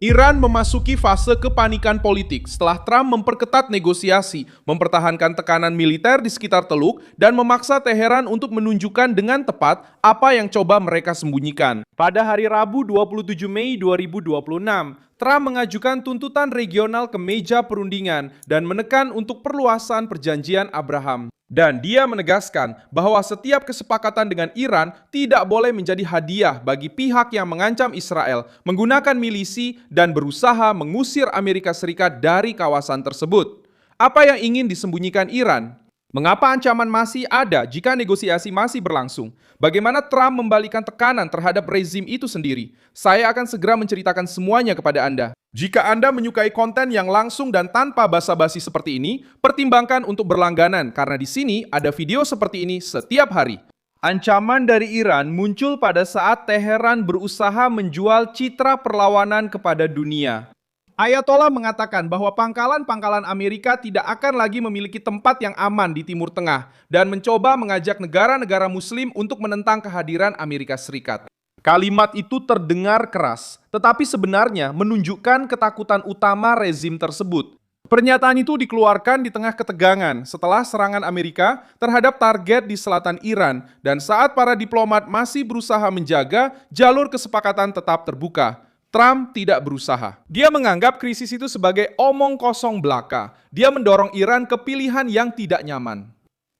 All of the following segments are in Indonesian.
Iran memasuki fase kepanikan politik setelah Trump memperketat negosiasi, mempertahankan tekanan militer di sekitar Teluk, dan memaksa Teheran untuk menunjukkan dengan tepat apa yang coba mereka sembunyikan. Pada hari Rabu 27 Mei 2026, Trump mengajukan tuntutan regional ke meja perundingan dan menekan untuk perluasan perjanjian Abraham. Dan dia menegaskan bahwa setiap kesepakatan dengan Iran tidak boleh menjadi hadiah bagi pihak yang mengancam Israel, menggunakan milisi, dan berusaha mengusir Amerika Serikat dari kawasan tersebut. Apa yang ingin disembunyikan Iran? Mengapa ancaman masih ada jika negosiasi masih berlangsung? Bagaimana Trump membalikan tekanan terhadap rezim itu sendiri? Saya akan segera menceritakan semuanya kepada Anda. Jika Anda menyukai konten yang langsung dan tanpa basa-basi seperti ini, pertimbangkan untuk berlangganan karena di sini ada video seperti ini setiap hari. Ancaman dari Iran muncul pada saat Teheran berusaha menjual citra perlawanan kepada dunia. Ayatollah mengatakan bahwa pangkalan-pangkalan Amerika tidak akan lagi memiliki tempat yang aman di Timur Tengah dan mencoba mengajak negara-negara Muslim untuk menentang kehadiran Amerika Serikat. Kalimat itu terdengar keras, tetapi sebenarnya menunjukkan ketakutan utama rezim tersebut. Pernyataan itu dikeluarkan di tengah ketegangan setelah serangan Amerika terhadap target di selatan Iran dan saat para diplomat masih berusaha menjaga jalur kesepakatan tetap terbuka. Trump tidak berusaha. Dia menganggap krisis itu sebagai omong kosong belaka. Dia mendorong Iran ke pilihan yang tidak nyaman.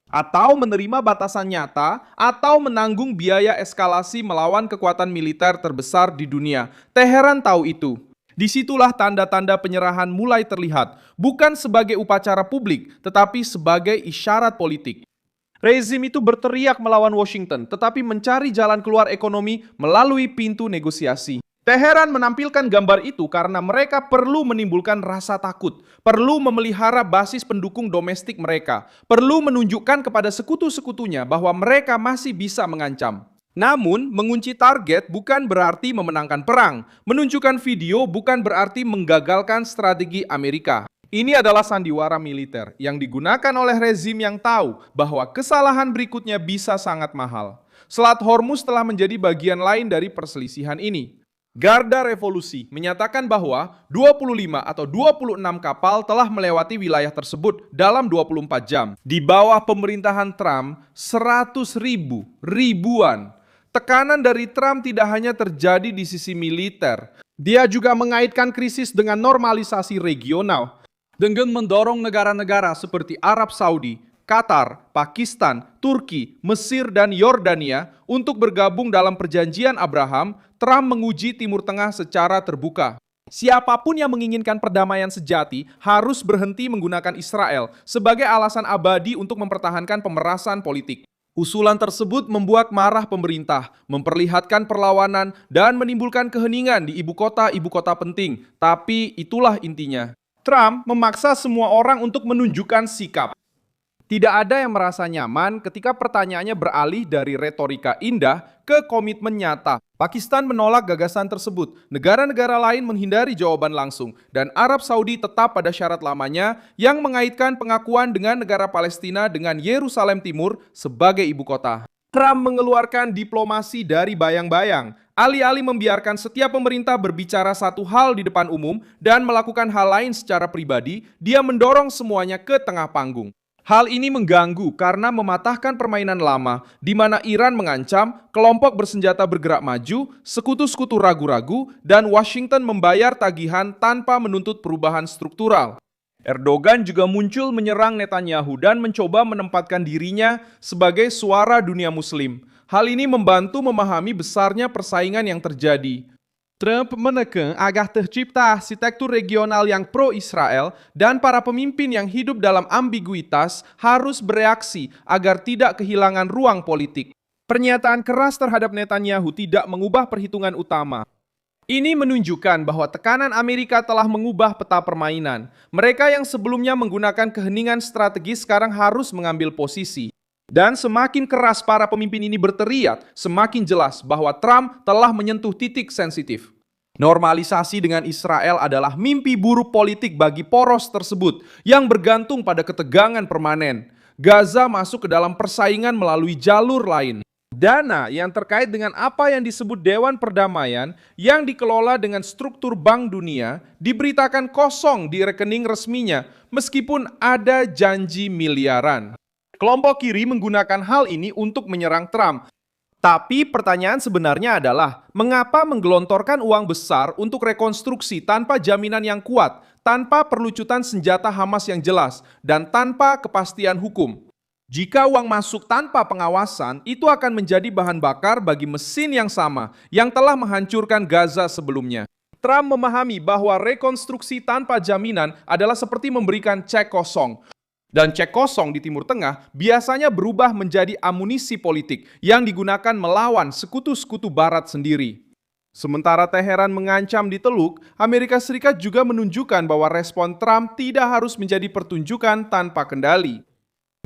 Atau menerima batasan nyata, atau menanggung biaya eskalasi melawan kekuatan militer terbesar di dunia. Teheran tahu itu. Disitulah tanda-tanda penyerahan mulai terlihat, bukan sebagai upacara publik, tetapi sebagai isyarat politik. Rezim itu berteriak melawan Washington, tetapi mencari jalan keluar ekonomi melalui pintu negosiasi. Teheran menampilkan gambar itu karena mereka perlu menimbulkan rasa takut, perlu memelihara basis pendukung domestik mereka, perlu menunjukkan kepada sekutu-sekutunya bahwa mereka masih bisa mengancam. Namun, mengunci target bukan berarti memenangkan perang. Menunjukkan video bukan berarti menggagalkan strategi Amerika. Ini adalah sandiwara militer yang digunakan oleh rezim yang tahu bahwa kesalahan berikutnya bisa sangat mahal. Selat Hormuz telah menjadi bagian lain dari perselisihan ini. Garda Revolusi menyatakan bahwa 25 atau 26 kapal telah melewati wilayah tersebut dalam 24 jam. Di bawah pemerintahan Trump, 100 ribuan. Tekanan dari Trump tidak hanya terjadi di sisi militer. Dia juga mengaitkan krisis dengan normalisasi regional. Dengan mendorong negara-negara seperti Arab Saudi, Qatar, Pakistan, Turki, Mesir, dan Yordania untuk bergabung dalam perjanjian Abraham, Trump menguji Timur Tengah secara terbuka. Siapapun yang menginginkan perdamaian sejati harus berhenti menggunakan Israel sebagai alasan abadi untuk mempertahankan pemerasan politik. Usulan tersebut membuat marah pemerintah, memperlihatkan perlawanan, dan menimbulkan keheningan di ibu kota penting. Tapi itulah intinya. Trump memaksa semua orang untuk menunjukkan sikap. Tidak ada yang merasa nyaman ketika pertanyaannya beralih dari retorika indah ke komitmen nyata. Pakistan menolak gagasan tersebut, negara-negara lain menghindari jawaban langsung, dan Arab Saudi tetap pada syarat lamanya yang mengaitkan pengakuan dengan negara Palestina dengan Yerusalem Timur sebagai ibu kota. Trump mengeluarkan diplomasi dari bayang-bayang, alih-alih membiarkan setiap pemerintah berbicara satu hal di depan umum dan melakukan hal lain secara pribadi, dia mendorong semuanya ke tengah panggung. Hal ini mengganggu karena mematahkan permainan lama di mana Iran mengancam, kelompok bersenjata bergerak maju, sekutu-sekutu ragu-ragu, dan Washington membayar tagihan tanpa menuntut perubahan struktural. Erdogan juga muncul menyerang Netanyahu dan mencoba menempatkan dirinya sebagai suara dunia Muslim. Hal ini membantu memahami besarnya persaingan yang terjadi. Trump menekan agar tercipta arsitektur regional yang pro-Israel dan para pemimpin yang hidup dalam ambiguitas harus bereaksi agar tidak kehilangan ruang politik. Pernyataan keras terhadap Netanyahu tidak mengubah perhitungan utama. Ini menunjukkan bahwa tekanan Amerika telah mengubah peta permainan. Mereka yang sebelumnya menggunakan keheningan strategis sekarang harus mengambil posisi. Dan semakin keras para pemimpin ini berteriak, semakin jelas bahwa Trump telah menyentuh titik sensitif. Normalisasi dengan Israel adalah mimpi buruk politik bagi poros tersebut yang bergantung pada ketegangan permanen. Gaza masuk ke dalam persaingan melalui jalur lain. Dana yang terkait dengan apa yang disebut Dewan Perdamaian yang dikelola dengan struktur Bank Dunia diberitakan kosong di rekening resminya meskipun ada janji miliaran. Kelompok kiri menggunakan hal ini untuk menyerang Trump. Tapi pertanyaan sebenarnya adalah, mengapa menggelontorkan uang besar untuk rekonstruksi tanpa jaminan yang kuat, tanpa perlucutan senjata Hamas yang jelas, dan tanpa kepastian hukum? Jika uang masuk tanpa pengawasan, itu akan menjadi bahan bakar bagi mesin yang sama yang telah menghancurkan Gaza sebelumnya. Trump memahami bahwa rekonstruksi tanpa jaminan adalah seperti memberikan cek kosong. Dan cek kosong di Timur Tengah biasanya berubah menjadi amunisi politik yang digunakan melawan sekutu-sekutu Barat sendiri. Sementara Teheran mengancam di Teluk, Amerika Serikat juga menunjukkan bahwa respon Trump tidak harus menjadi pertunjukan tanpa kendali.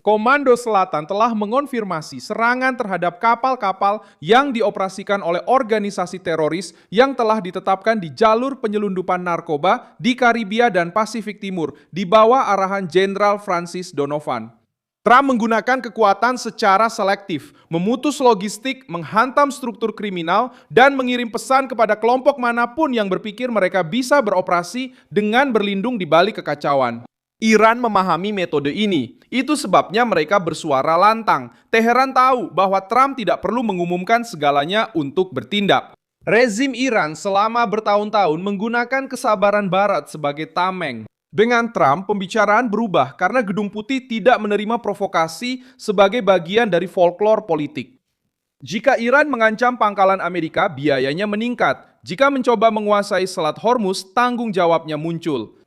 Komando Selatan telah mengonfirmasi serangan terhadap kapal-kapal yang dioperasikan oleh organisasi teroris yang telah ditetapkan di jalur penyelundupan narkoba di Karibia dan Pasifik Timur di bawah arahan Jenderal Francis Donovan. Trump menggunakan kekuatan secara selektif, memutus logistik, menghantam struktur kriminal, dan mengirim pesan kepada kelompok manapun yang berpikir mereka bisa beroperasi dengan berlindung di balik kekacauan. Iran memahami metode ini. Itu sebabnya mereka bersuara lantang. Teheran tahu bahwa Trump tidak perlu mengumumkan segalanya untuk bertindak. Rezim Iran selama bertahun-tahun menggunakan kesabaran Barat sebagai tameng. Dengan Trump, pembicaraan berubah karena Gedung Putih tidak menerima provokasi sebagai bagian dari folklore politik. Jika Iran mengancam pangkalan Amerika, biayanya meningkat. Jika mencoba menguasai Selat Hormuz, tanggung jawabnya muncul.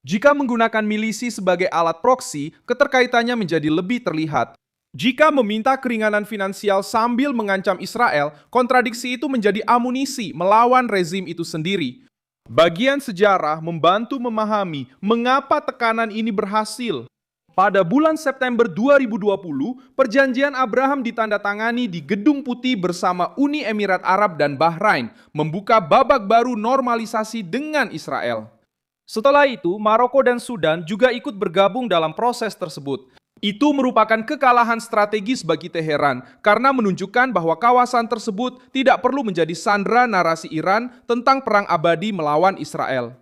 Jika menggunakan milisi sebagai alat proksi, keterkaitannya menjadi lebih terlihat. Jika meminta keringanan finansial sambil mengancam Israel, kontradiksi itu menjadi amunisi melawan rezim itu sendiri. Bagian sejarah membantu memahami mengapa tekanan ini berhasil. Pada bulan September 2020, perjanjian Abraham ditandatangani di Gedung Putih bersama Uni Emirat Arab dan Bahrain, membuka babak baru normalisasi dengan Israel. Setelah itu, Maroko dan Sudan juga ikut bergabung dalam proses tersebut. Itu merupakan kekalahan strategis bagi Teheran karena menunjukkan bahwa kawasan tersebut tidak perlu menjadi sandera narasi Iran tentang perang abadi melawan Israel.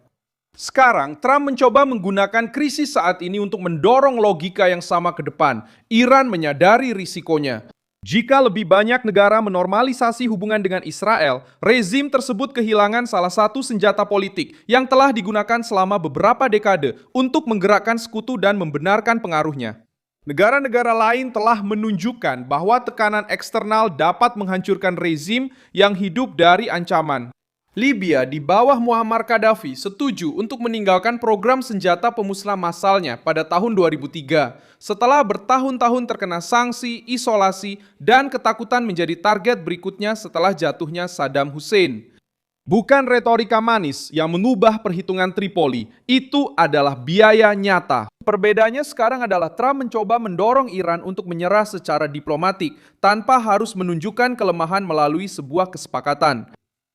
Sekarang, Trump mencoba menggunakan krisis saat ini untuk mendorong logika yang sama ke depan. Iran menyadari risikonya. Jika lebih banyak negara menormalisasi hubungan dengan Israel, rezim tersebut kehilangan salah satu senjata politik yang telah digunakan selama beberapa dekade untuk menggerakkan sekutu dan membenarkan pengaruhnya. Negara-negara lain telah menunjukkan bahwa tekanan eksternal dapat menghancurkan rezim yang hidup dari ancaman. Libya di bawah Muammar Gaddafi setuju untuk meninggalkan program senjata pemusnah massalnya pada tahun 2003 setelah bertahun-tahun terkena sanksi, isolasi, dan ketakutan menjadi target berikutnya setelah jatuhnya Saddam Hussein. Bukan retorika manis yang mengubah perhitungan Tripoli, itu adalah biaya nyata. Perbedaannya sekarang adalah Trump mencoba mendorong Iran untuk menyerah secara diplomatik tanpa harus menunjukkan kelemahan melalui sebuah kesepakatan.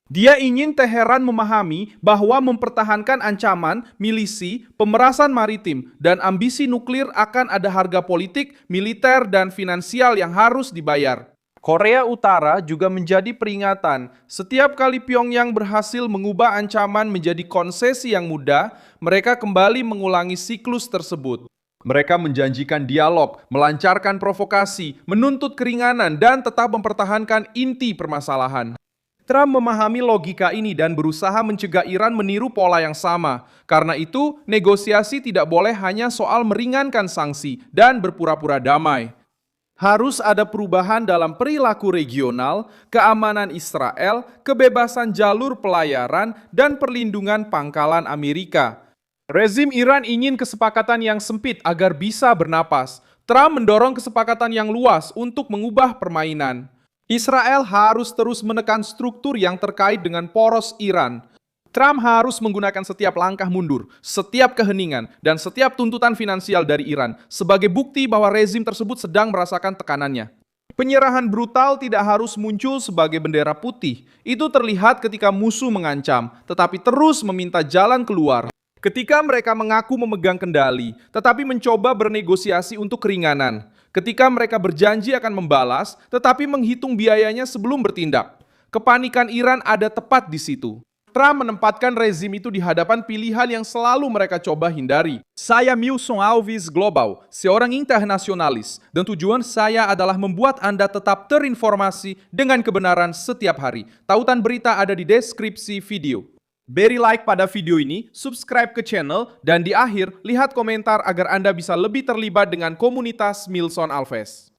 Dia ingin Teheran memahami bahwa mempertahankan ancaman, milisi, pemerasan maritim, dan ambisi nuklir akan ada harga politik, militer, dan finansial yang harus dibayar. Korea Utara juga menjadi peringatan. Setiap kali Pyongyang berhasil mengubah ancaman menjadi konsesi yang mudah, mereka kembali mengulangi siklus tersebut. Mereka menjanjikan dialog, melancarkan provokasi, menuntut keringanan, dan tetap mempertahankan inti permasalahan. Trump memahami logika ini dan berusaha mencegah Iran meniru pola yang sama. Karena itu, negosiasi tidak boleh hanya soal meringankan sanksi dan berpura-pura damai. Harus ada perubahan dalam perilaku regional, keamanan Israel, kebebasan jalur pelayaran, dan perlindungan pangkalan Amerika. Rezim Iran ingin kesepakatan yang sempit agar bisa bernapas. Trump mendorong kesepakatan yang luas untuk mengubah permainan. Israel harus terus menekan struktur yang terkait dengan poros Iran. Trump harus menggunakan setiap langkah mundur, setiap keheningan, dan setiap tuntutan finansial dari Iran sebagai bukti bahwa rezim tersebut sedang merasakan tekanannya. Penyerahan brutal tidak harus muncul sebagai bendera putih. Itu terlihat ketika musuh mengancam, tetapi terus meminta jalan keluar. Ketika mereka mengaku memegang kendali, tetapi mencoba bernegosiasi untuk keringanan. Ketika mereka berjanji akan membalas, tetapi menghitung biayanya sebelum bertindak. Kepanikan Iran ada tepat di situ. Trump menempatkan rezim itu di hadapan pilihan yang selalu mereka coba hindari. Saya Milson Alves Global, seorang internasionalis, dan tujuan saya adalah membuat Anda tetap terinformasi dengan kebenaran setiap hari. Tautan berita ada di deskripsi video. Beri like pada video ini, subscribe ke channel, dan di akhir lihat komentar agar Anda bisa lebih terlibat dengan komunitas Milson Alves.